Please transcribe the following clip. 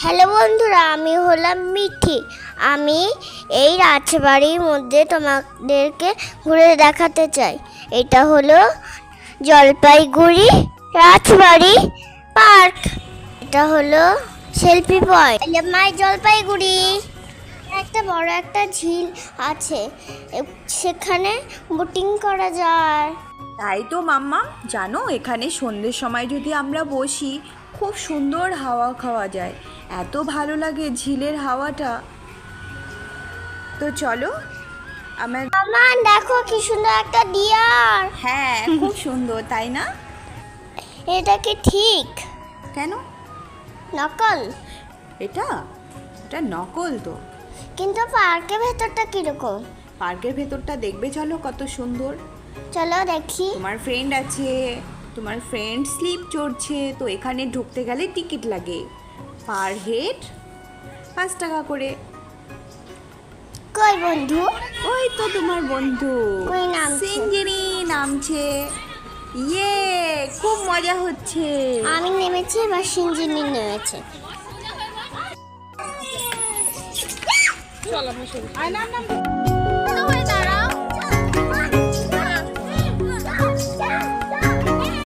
Hello বন্ধুরা, আমি হলাম মিঠি। আমি এই রাজবাড়ির মধ্যে তোমাদেরকে ঘুরে দেখাতে চাই। এটা হলো জলপাইগুড়ি রাজবাড়ি পার্ক। এটা হলো সেলফি পয়েন্ট। মাই জলপাইগুড়ি একটা বড় একটা ঝিল আছে, সেখানে বোটিং করা যায়। তাই তো মাম্মা, জানো এখানে সন্ধ্যের সময় যদি আমরা বসি খুব সুন্দর হাওয়া খাওয়া যায়, এত ভালো লাগে ঝিলের হাওয়াটা। তো চলো আমার। মামা দেখো কি সুন্দর একটা ডিয়ার। হ্যাঁ, খুব সুন্দর তাই না? এটা কি ঠিক? কেন? নকল? এটা এটা নকল তো। কিন্তু পার্কের ভেতরটা কিরকম? পার্কের ভেতরটা দেখবে, চলো কত সুন্দর। চলো দেখি। তোমার ফ্রেন্ড আছে, তোমার ফ্রেন্ড স্লিপ চড়ছে, তো এখানে ঢুকতে গেলে টিকিট লাগে পার হেড 5 টাকা করে। কই বন্ধু? ওই তো তোমার বন্ধু কই নামছে? সিঞ্জিনি নামছে। ইয়ে, খুব মজা হচ্ছে। আমি নেমেছি, এবার সিঞ্জিনি নেমেছে। চলো